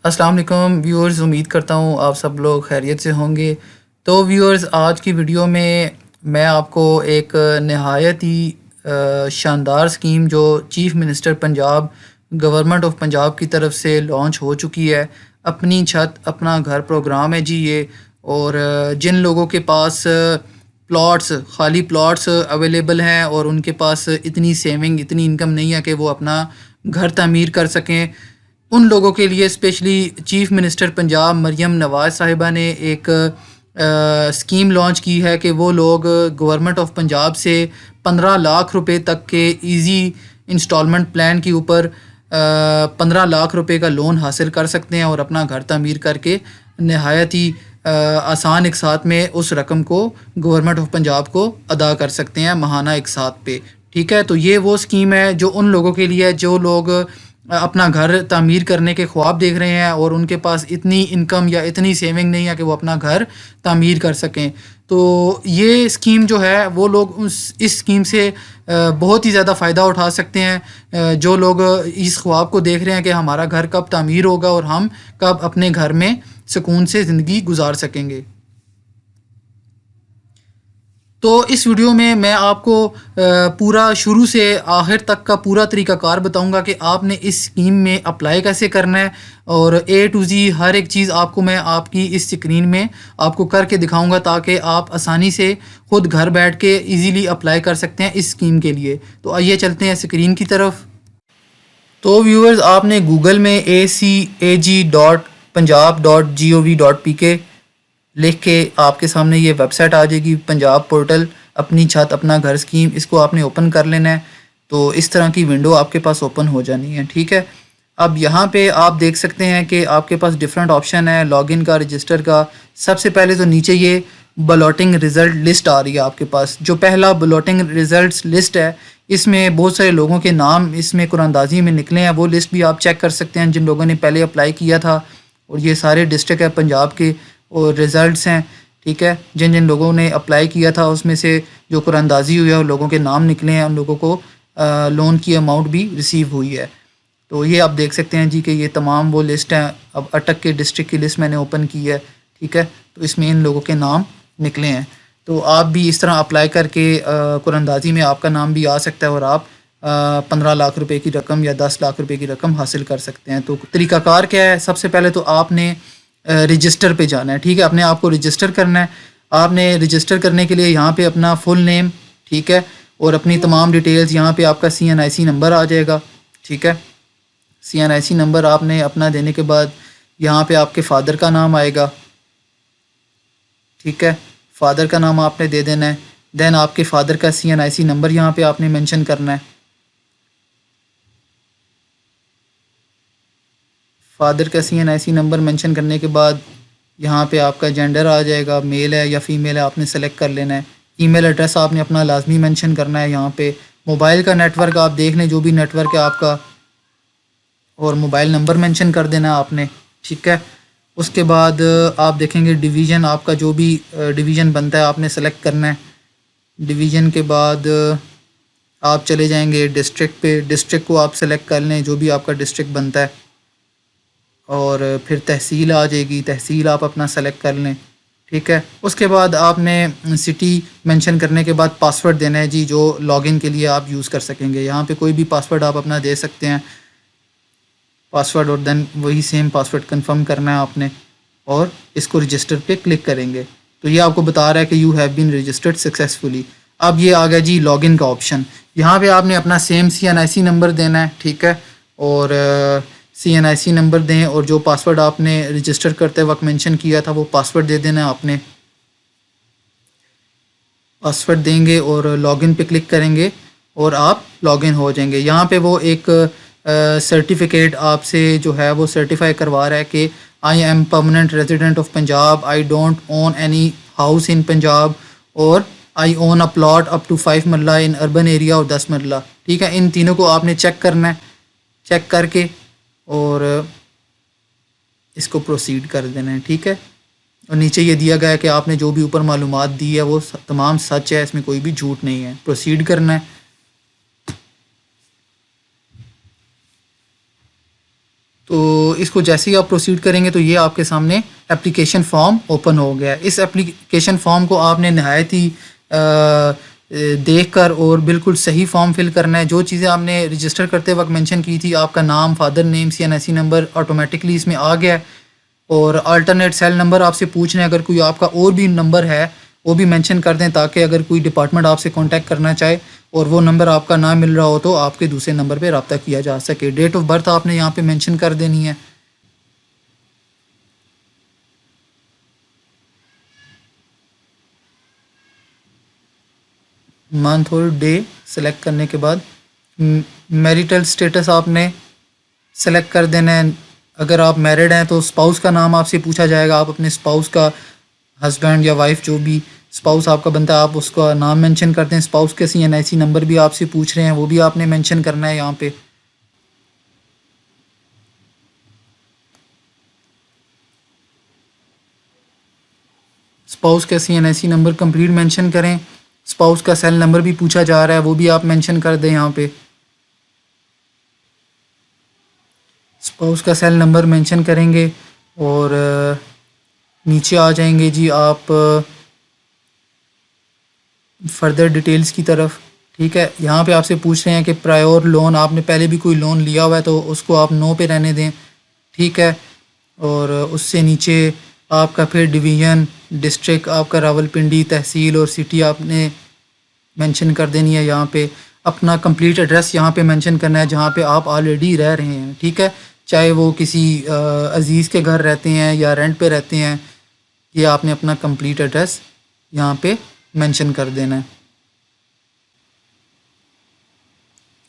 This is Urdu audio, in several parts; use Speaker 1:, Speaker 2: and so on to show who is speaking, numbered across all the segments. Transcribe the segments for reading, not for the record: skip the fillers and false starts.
Speaker 1: السلام علیکم ویورز، امید کرتا ہوں آپ سب لوگ خیریت سے ہوں گے۔ تو ویورز، آج کی ویڈیو میں آپ کو ایک نہایت ہی شاندار اسکیم جو chief minister Punjab government of Punjab کی طرف سے لانچ ہو چکی ہے، اپنی چھت اپنا گھر پروگرام ہے جی یہ۔ اور جن لوگوں کے پاس خالی پلاٹس اویلیبل ہیں اور ان کے پاس اتنی سیونگ اتنی انکم نہیں ہے کہ وہ اپنا گھر تعمیر کر سکیں، ان لوگوں کے لیے especially chief minister Punjab Maryam Nawaz صاحبہ نے ایک اسکیم لانچ کی ہے کہ وہ لوگ گورنمنٹ آف پنجاب سے 15 لاکھ روپے تک کے ایزی انسٹالمنٹ پلان کے اوپر 15 لاکھ روپے کا لون حاصل کر سکتے ہیں اور اپنا گھر تعمیر کر کے نہایت ہی آسان اقساط میں اس رقم کو گورنمنٹ آف پنجاب کو ادا کر سکتے ہیں ماہانہ اقساط پہ۔ ٹھیک ہے، تو یہ وہ اسکیم ہے جو ان لوگوں کے لیے ہے جو لوگ اپنا گھر تعمیر کرنے کے خواب دیکھ رہے ہیں اور ان کے پاس اتنی انکم یا اتنی سیونگ نہیں ہے کہ وہ اپنا گھر تعمیر کر سکیں۔ تو یہ اسکیم جو ہے وہ لوگ اس اسکیم سے بہت ہی زیادہ فائدہ اٹھا سکتے ہیں، جو لوگ اس خواب کو دیکھ رہے ہیں کہ ہمارا گھر کب تعمیر ہوگا اور ہم کب اپنے گھر میں سکون سے زندگی گزار سکیں گے۔ تو اس ویڈیو میں آپ کو پورا شروع سے آخر تک کا پورا طریقہ کار بتاؤں گا کہ آپ نے اس اسکیم میں اپلائی کیسے کرنا ہے، اور A to Z ہر ایک چیز آپ کو میں آپ کی اس اسکرین میں آپ کو کر کے دکھاؤں گا تاکہ آپ آسانی سے خود گھر بیٹھ کے ایزیلی اپلائی کر سکتے ہیں اس اسکیم کے لیے۔ تو آئیے چلتے ہیں اسکرین کی طرف۔ تو ویورز، آپ نے گوگل میں acag.punjab.gov.pk لکھ کے آپ کے سامنے یہ ویب سائٹ آ جائے گی، پنجاب پورٹل اپنی چھت اپنا گھر اسکیم، اس کو آپ نے اوپن کر لینا ہے۔ تو اس طرح کی ونڈو آپ کے پاس اوپن ہو جانی ہے۔ ٹھیک ہے، اب یہاں پہ آپ دیکھ سکتے ہیں کہ آپ کے پاس ڈفرینٹ آپشن ہے لاگ ان کا، رجسٹر کا۔ سب سے پہلے تو نیچے یہ بلاٹنگ رزلٹ لسٹ آ رہی ہے آپ کے پاس، جو پہلا بلاٹنگ رزلٹس لسٹ ہے اس میں بہت سارے لوگوں کے نام اس میں قرآن اندازی میں نکلے ہیں، وہ لسٹ بھی آپ چیک کر سکتے ہیں جن لوگوں نے پہلے اپلائی کیا تھا، اور یہ سارے ڈسٹرکٹ ہے پنجاب کے اور رزلٹس ہیں۔ ٹھیک ہے، جن جن لوگوں نے اپلائی کیا تھا اس میں سے جو قرآن اندازی ہوئی ہے اور لوگوں کے نام نکلے ہیں، ان لوگوں کو لون کی اماؤنٹ بھی ریسیو ہوئی ہے۔ تو یہ آپ دیکھ سکتے ہیں جی کہ یہ تمام وہ لسٹ ہیں۔ اب اٹک کے ڈسٹرکٹ کی لسٹ میں نے اوپن کی ہے۔ ٹھیک ہے، تو اس میں ان لوگوں کے نام نکلے ہیں۔ تو آپ بھی اس طرح اپلائی کر کے قرآن اندازی میں آپ کا نام بھی آ سکتا ہے اور آپ 15 لاکھ روپے کی رقم یا 10 لاکھ روپے کی رقم حاصل کر سکتے ہیں۔ تو طریقہ کار کیا ہے؟ سب سے پہلے تو آپ نے رجسٹر پہ جانا ہے۔ ٹھیک ہے، اپنے آپ کو رجسٹر کرنا ہے۔ آپ نے رجسٹر کرنے کے لیے یہاں پہ اپنا فل نیم، ٹھیک ہے، اور اپنی تمام ڈیٹیلز، یہاں پہ آپ کا CNIC نمبر آ جائے گا۔ ٹھیک ہے، CNIC نمبر آپ نے اپنا دینے کے بعد یہاں پہ آپ کے فادر کا نام آئے گا۔ ٹھیک ہے، فادر کا نام آپ نے دے دینا ہے۔ دین آپ کے فادر کا CNIC نمبر یہاں پہ آپ نے مینشن کرنا ہے۔ فادر کا CNIC نمبر مینشن کرنے کے بعد یہاں پہ آپ کا جینڈر آ جائے گا، میل ہے یا فیمیل ہے آپ نے سلیکٹ کر لینا ہے۔ ای میل ایڈریس آپ نے اپنا لازمی مینشن کرنا ہے یہاں پہ۔ موبائل کا نیٹ ورک آپ دیکھ لیں، جو بھی نیٹ ورک ہے آپ کا، اور موبائل نمبر مینشن کر دینا آپ نے۔ ٹھیک ہے، اس کے بعد آپ دیکھیں گے ڈویژن، آپ کا جو بھی ڈویژن بنتا ہے آپ نے سلیکٹ کرنا ہے۔ ڈویژن کے بعد آپ چلے جائیں گے ڈسٹرکٹ پہ، ڈسٹرکٹ کو آپ سلیکٹ کر لیں جو بھی آپ کا ڈسٹرکٹ بنتا ہے، اور پھر تحصیل آ جائے گی، تحصیل آپ اپنا سلیکٹ کر لیں۔ ٹھیک ہے، اس کے بعد آپ نے سٹی مینشن کرنے کے بعد پاسورڈ دینا ہے جی، جو لاگ ان کے لیے آپ یوز کر سکیں گے۔ یہاں پہ کوئی بھی پاسورڈ آپ اپنا دے سکتے ہیں، پاسورڈ، اور دین وہی سیم پاسورڈ کنفرم کرنا ہے آپ نے، اور اس کو رجسٹر پہ کلک کریں گے۔ تو یہ آپ کو بتا رہا ہے کہ you have been registered successfully. اب یہ آ گیا جی لاگ ان کا آپشن۔ یہاں پہ آپ نے اپنا سیم CNIC نمبر دینا ہے، ٹھیک ہے، اور CNIC نمبر دیں، اور جو پاسورڈ آپ نے رجسٹر کرتے وقت مینشن کیا تھا وہ پاسورڈ دے دینا ہے آپ نے۔ پاسورڈ دیں گے اور لاگ ان پہ کلک کریں گے اور آپ لاگ ان ہو جائیں گے۔ یہاں پہ وہ ایک سرٹیفکیٹ آپ سے جو ہے وہ سرٹیفائی کروا رہا ہے کہ I am permanent resident of Punjab, I don't own any house in Punjab, اور I own a plot up to 5 marla in urban area اور 10 مرلہ۔ ٹھیک ہے، ان تینوں کو آپ نے چیک کرنا ہے، چیک کر کے اور اس کو پروسیڈ کر دینا ہے۔ ٹھیک ہے، اور نیچے یہ دیا گیا ہے کہ آپ نے جو بھی اوپر معلومات دی ہے وہ تمام سچ ہے، اس میں کوئی بھی جھوٹ نہیں ہے۔ پروسیڈ کرنا ہے۔ تو اس کو جیسے ہی آپ پروسیڈ کریں گے تو یہ آپ کے سامنے اپلیکیشن فارم اوپن ہو گیا ہے. اس اپلیکیشن فارم کو آپ نے نہایت ہی دیکھ کر اور بالکل صحیح فارم فل کرنا ہے. جو چیزیں آپ نے رجسٹر کرتے وقت مینشن کی تھی، آپ کا نام، father name, CNIC number automatically اس میں آ گیا ہے. اور آلٹرنیٹ سیل نمبر آپ سے پوچھ رہے ہیں، اگر کوئی آپ کا اور بھی نمبر ہے وہ بھی مینشن کر دیں، تاکہ اگر کوئی ڈپارٹمنٹ آپ سے کانٹیکٹ کرنا چاہے اور وہ نمبر آپ کا نہ مل رہا ہو تو آپ کے دوسرے نمبر پہ رابطہ کیا جا سکے. ڈیٹ آف برتھ آپ نے یہاں پہ مینشن کر دینی ہے. منتھ اور ڈے سلیکٹ کرنے کے بعد میریٹل سٹیٹس آپ نے سلیکٹ کر دینا ہے. اگر آپ میرڈ ہیں تو اسپاؤس کا نام آپ سے پوچھا جائے گا. آپ اپنے اسپاؤس کا، ہسبینڈ یا وائف جو بھی اسپاؤس آپ کا بنتا ہے، آپ اس کا نام مینشن کرتے ہیں. اسپاؤس کے CNIC نمبر بھی آپ سے پوچھ رہے ہیں، وہ بھی آپ نے مینشن کرنا ہے یہاں پہ. اسپاؤس کا CNIC نمبر کمپلیٹ مینشن کریں. اسپاؤس کا سیل نمبر بھی پوچھا جا رہا ہے، وہ بھی آپ مینشن کر دیں یہاں پہ. اسپاؤس کا سیل نمبر مینشن کریں گے اور نیچے آ جائیں گے جی آپ فردر ڈیٹیلز کی طرف. ٹھیک ہے، یہاں پہ آپ سے پوچھ رہے ہیں کہ پرائیور لون، آپ نے پہلے بھی کوئی لون لیا ہوا ہے تو اس کو آپ نو پہ رہنے دیں. ٹھیک ہے، اور اس سے نیچے آپ کا پھر ڈویژن، ڈسٹرکٹ آپ کا راولپنڈی، تحصیل اور سٹی آپ نے مینشن کر دینی ہے. یہاں پہ اپنا کمپلیٹ ایڈریس یہاں پہ مینشن کرنا ہے جہاں پہ آپ آلریڈی رہ رہے ہیں. ٹھیک ہے، چاہے وہ کسی عزیز کے گھر رہتے ہیں یا رینٹ پہ رہتے ہیں، یہ آپ نے اپنا کمپلیٹ ایڈریس یہاں پہ مینشن کر دینا ہے.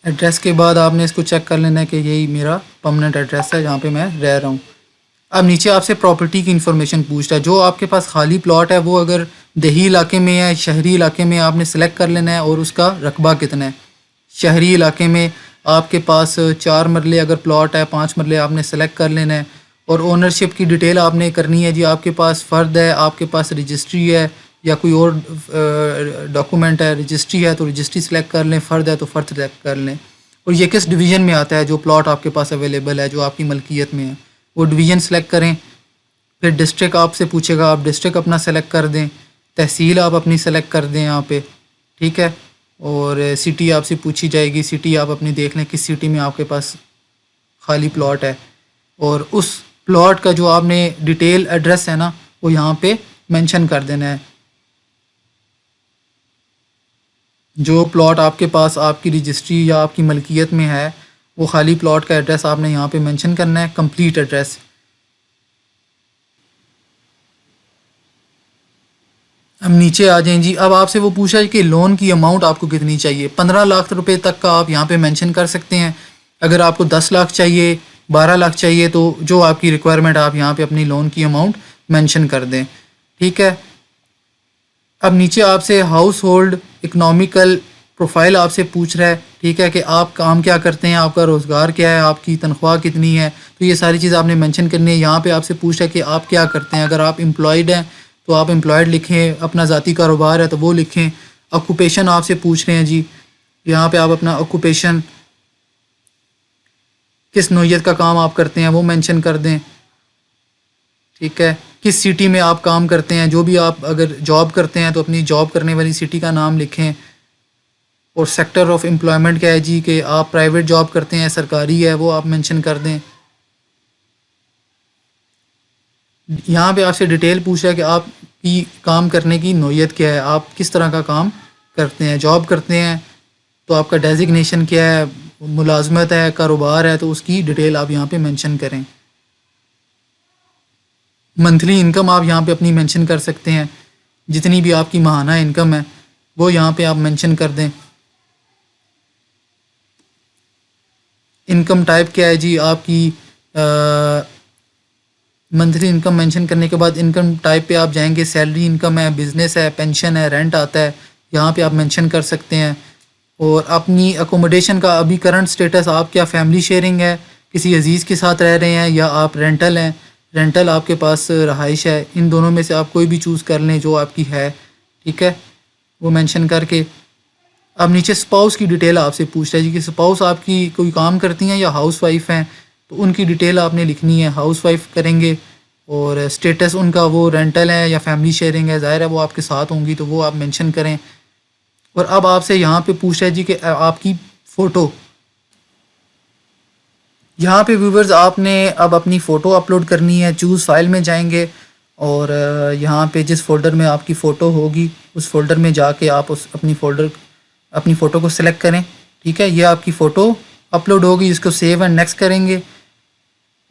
Speaker 1: ایڈریس کے بعد آپ نے اس کو چیک کر لینا ہے کہ یہی میرا پرماننٹ ایڈریس ہے جہاں پہ میں رہ رہا ہوں. اب نیچے آپ سے پراپرٹی کی انفارمیشن پوچھتا ہے. جو آپ کے پاس خالی پلاٹ ہے وہ اگر دیہی علاقے میں ہے، شہری علاقے میں، آپ نے سلیکٹ کر لینا ہے اور اس کا رقبہ کتنا ہے. شہری علاقے میں آپ کے پاس 4 مرلے اگر پلاٹ ہے، 5 مرلے آپ نے سلیکٹ کر لینا ہے. اور اونرشپ کی ڈیٹیل آپ نے کرنی ہے جی. آپ کے پاس فرد ہے، آپ کے پاس رجسٹری ہے یا کوئی اور ڈاکومنٹ ہے. رجسٹری ہے تو رجسٹری سلیکٹ کر لیں، فرد ہے تو فرد سلیکٹ کر لیں. اور یہ کس ڈویژن میں آتا ہے جو پلاٹ آپ کے پاس اویلیبل ہے، جو آپ کی ملکیت میں ہے، وہ ڈویژن سلیکٹ کریں. پھر ڈسٹرکٹ آپ سے پوچھے گا، آپ ڈسٹرکٹ اپنا سلیکٹ کر دیں. تحصیل آپ اپنی سلیکٹ کر دیں یہاں پہ. ٹھیک ہے، اور سٹی آپ سے پوچھی جائے گی. سٹی آپ اپنی دیکھ لیں کس سٹی میں آپ کے پاس خالی پلاٹ ہے. اور اس پلاٹ کا جو آپ نے ڈیٹیل ایڈریس ہے نا، وہ یہاں پہ مینشن کر دینا ہے. جو پلاٹ آپ کے پاس آپ کی رجسٹری یا آپ کی ملکیت میں ہے، وہ خالی پلاٹ کا ایڈریس آپ نے یہاں پہ مینشن کرنا ہے، کمپلیٹ ایڈریس. اب نیچے آ جائیں جی. اب آپ سے وہ پوچھا ہے کہ لون کی اماؤنٹ آپ کو کتنی چاہیے. 15 لاکھ روپے تک کا آپ یہاں پہ مینشن کر سکتے ہیں. اگر آپ کو 10 لاکھ چاہیے، 12 لاکھ چاہیے، تو جو آپ کی ریکوائرمنٹ آپ یہاں پہ اپنی لون کی اماؤنٹ مینشن کر دیں. ٹھیک ہے، اب نیچے آپ سے ہاؤس ہولڈ اکنامیکل پروفائل آپ سے پوچھ رہا ہے. ٹھیک ہے، کہ آپ کام کیا کرتے ہیں، آپ کا روزگار کیا ہے، آپ کی تنخواہ کتنی ہے. تو یہ ساری چیز آپ نے مینشن کرنی ہے. یہاں پہ آپ سے پوچھ رہا ہے کہ آپ کیا کرتے ہیں. اگر آپ امپلائڈ ہیں تو آپ امپلائڈ لکھیں، اپنا ذاتی کاروبار ہے تو وہ لکھیں. آکوپیشن آپ سے پوچھ رہے ہیں جی. یہاں پہ آپ اپنا آکوپیشن، کس نوعیت کا کام آپ کرتے ہیں، وہ مینشن کر دیں. ٹھیک ہے، کس سٹی میں آپ کام کرتے ہیں. جو بھی آپ اگر جاب کرتے ہیں تو اپنی جاب کرنے والی سٹی کا نام لکھیں. اور سیکٹر آف امپلائمنٹ کیا ہے جی، کہ آپ پرائیویٹ جاب کرتے ہیں، سرکاری ہے، وہ آپ مینشن کر دیں. یہاں پہ آپ سے ڈیٹیل پوچھ رہا ہے کہ آپ کی کام کرنے کی نوعیت کیا ہے، آپ کس طرح کا کام کرتے ہیں. جاب کرتے ہیں تو آپ کا ڈیزگنیشن کیا ہے، ملازمت ہے، کاروبار ہے، تو اس کی ڈیٹیل آپ یہاں پہ مینشن کریں. منتھلی انکم آپ یہاں پہ اپنی مینشن کر سکتے ہیں. جتنی بھی آپ کی ماہانہ انکم ہے وہ یہاں پہ آپ مینشن کر دیں. انکم ٹائپ کیا ہے جی آپ کی. منتھلی انکم مینشن کرنے کے بعد انکم ٹائپ پہ آپ جائیں گے. سیلری انکم ہے، بزنس ہے، پینشن ہے، رینٹ آتا ہے، یہاں پہ آپ مینشن کر سکتے ہیں. اور اپنی اکوموڈیشن کا ابھی کرنٹ سٹیٹس، آپ کیا فیملی شیئرنگ ہے، کسی عزیز کے ساتھ رہ رہے ہیں، یا آپ رینٹل ہیں، رینٹل آپ کے پاس رہائش ہے. ان دونوں میں سے آپ کوئی بھی چوز کر لیں جو آپ کی ہے. ٹھیک ہے، وہ مینشن کر کے اب نیچے اسپاؤس کی ڈیٹیل آپ سے پوچھ رہا ہے جی کہ اسپاؤس آپ کی کوئی کام کرتی ہیں یا ہاؤس وائف ہیں. تو ان کی ڈیٹیل آپ نے لکھنی ہے، ہاؤس وائف کریں گے، اور اسٹیٹس ان کا وہ رینٹل ہے یا فیملی شیئرنگ ہے، ظاہر ہے وہ آپ کے ساتھ ہوں گی تو وہ آپ مینشن کریں۔ اور اب آپ سے یہاں پہ پوچھ رہا ہے جی کہ آپ کی فوٹو، یہاں پہ ویورز آپ نے اب اپنی فوٹو اپلوڈ کرنی ہے۔ چوز فائل میں جائیں گے اور یہاں پہ جس فولڈر میں آپ کی فوٹو ہوگی اس فولڈر میں جا کے آپ اپنی فوٹو کو سلیکٹ کریں، ٹھیک ہے۔ یہ آپ کی فوٹو اپلوڈ ہوگی، اس کو سیو اینڈ نیکسٹ کریں گے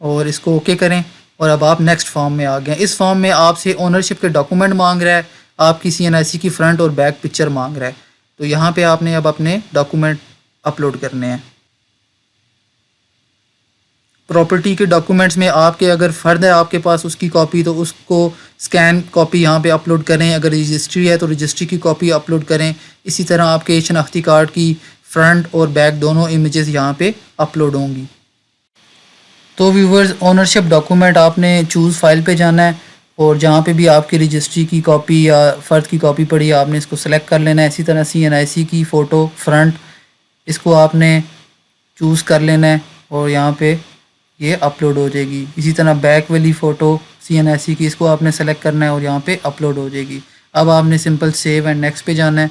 Speaker 1: اور اس کو اوکے کریں، اور اب آپ نیکسٹ فارم میں آ گئے۔ اس فارم میں آپ سے اونرشپ کے ڈاکومنٹ مانگ رہا ہے، آپ کی CNIC کی فرنٹ اور بیک پکچر مانگ رہا ہے، تو یہاں پہ آپ نے اب اپنے ڈاکومنٹ اپلوڈ کرنے ہیں۔ پراپرٹی کے ڈاکومنٹس میں آپ کے اگر فرد ہے آپ کے پاس اس کی کاپی تو اس کو اسکین کاپی یہاں پہ اپلوڈ کریں، اگر رجسٹری ہے تو رجسٹری کی کاپی اپلوڈ کریں۔ اسی طرح آپ کے شناختی کارڈ کی فرنٹ اور بیک دونوں امیجز یہاں پہ اپلوڈ ہوں گی۔ تو ویورز اونرشپ ڈاکومنٹ آپ نے چوز فائل پہ جانا ہے، اور جہاں پہ بھی آپ کی رجسٹری کی کاپی یا فرد کی کاپی پڑی ہے آپ نے اس کو سلیکٹ کر لینا ہے۔ اسی طرح CNIC کی فوٹو فرنٹ، اس کو آپ نے چوز کر لینا ہے اور یہاں پہ یہ اپلوڈ ہو جائے گی۔ اسی طرح بیک والی فوٹو CNIC کی، اس کو آپ نے سلیکٹ کرنا ہے اور یہاں پہ اپلوڈ ہو جائے گی۔ اب آپ نے سمپل سیو اینڈ نیکسٹ پہ جانا ہے۔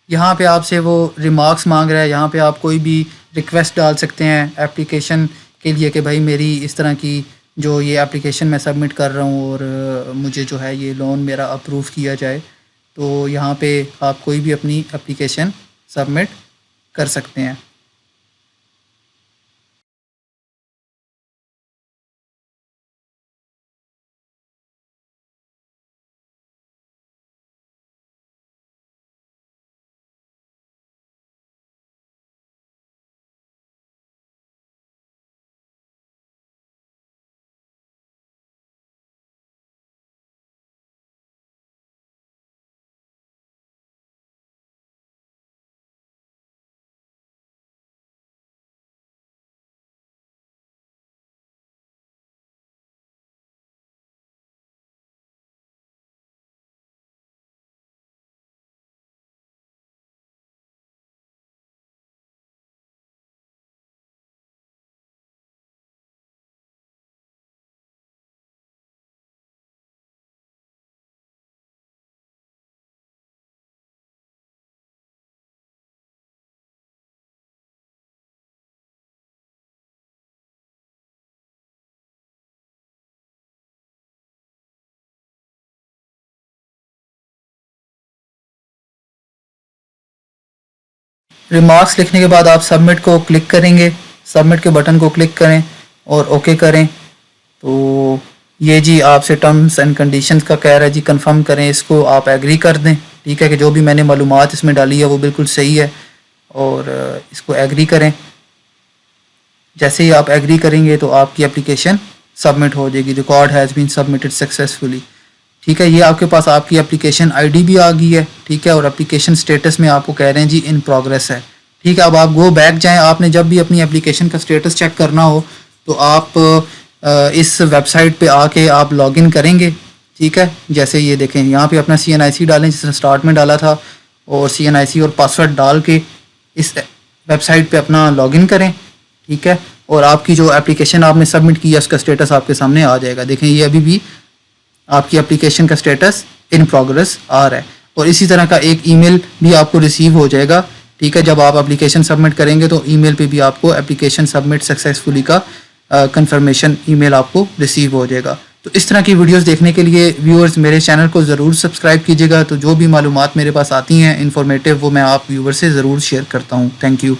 Speaker 1: یہاں پہ آپ سے وہ ریمارکس مانگ رہا ہے، یہاں پہ آپ کوئی بھی ریکویسٹ ڈال سکتے ہیں اپلیکیشن کے لیے کہ بھائی میری اس طرح کی جو یہ اپلیکیشن میں سبمٹ کر رہا ہوں اور مجھے جو ہے یہ لون میرا اپروو کیا جائے، تو یہاں پہ آپ کوئی بھی اپنی اپلیکیشن سبمٹ کر سکتے ہیں۔ ریمارکس لکھنے کے بعد آپ سبمٹ کو کلک کریں گے، سبمٹ کے بٹن کو کلک کریں اور اوکے کریں۔ تو یہ جی آپ سے ٹرمز اینڈ کنڈیشنز کا کہہ رہا ہے جی کنفرم کریں، اس کو آپ ایگری کر دیں، ٹھیک ہے، کہ جو بھی میں نے معلومات اس میں ڈالی ہے وہ بالکل صحیح ہے، اور اس کو ایگری کریں۔ جیسے ہی آپ ایگری کریں گے تو آپ کی اپلیکیشن سبمٹ ہو جائے گی۔ Record has been submitted successfully, ٹھیک ہے۔ یہ آپ کے پاس آپ کی اپلیکیشن ID بھی آ گئی ہے، ٹھیک ہے، اور اپلیکیشن سٹیٹس میں آپ کو کہہ رہے ہیں جی ان پروگریس ہے، ٹھیک ہے۔ اب آپ گو بیک جائیں، آپ نے جب بھی اپنی اپلیکیشن کا سٹیٹس چیک کرنا ہو تو آپ اس ویب سائٹ پہ آ کے آپ لاگ ان کریں گے، ٹھیک ہے۔ جیسے یہ دیکھیں یہاں پہ اپنا CNIC ڈالیں جس نے اسٹارٹ میں ڈالا تھا، اور CNIC اور پاسورڈ ڈال کے اس ویب سائٹ پہ اپنا لاگ ان کریں، ٹھیک ہے، اور آپ کی جو اپلیکیشن آپ نے سبمٹ کی ہے اس کا سٹیٹس آپ کے سامنے آ جائے گا۔ دیکھیں یہ ابھی بھی آپ کی اپلیکیشن کا سٹیٹس ان پروگریس آ رہا ہے، اور اسی طرح کا ایک ای میل بھی آپ کو ریسیو ہو جائے گا، ٹھیک ہے۔ جب آپ اپلیکیشن سبمٹ کریں گے تو ای میل پہ بھی آپ کو اپلیکیشن سبمٹ سکسیزفلی کا کنفرمیشن ای میل آپ کو ریسیو ہو جائے گا۔ تو اس طرح کی ویڈیوز دیکھنے کے لیے ویورز میرے چینل کو ضرور سبسکرائب کیجیے گا، تو جو بھی معلومات میرے پاس آتی ہیں انفارمیٹیو وہ میں آپ ویور سے ضرور شیئر کرتا ہوں۔ Thank you.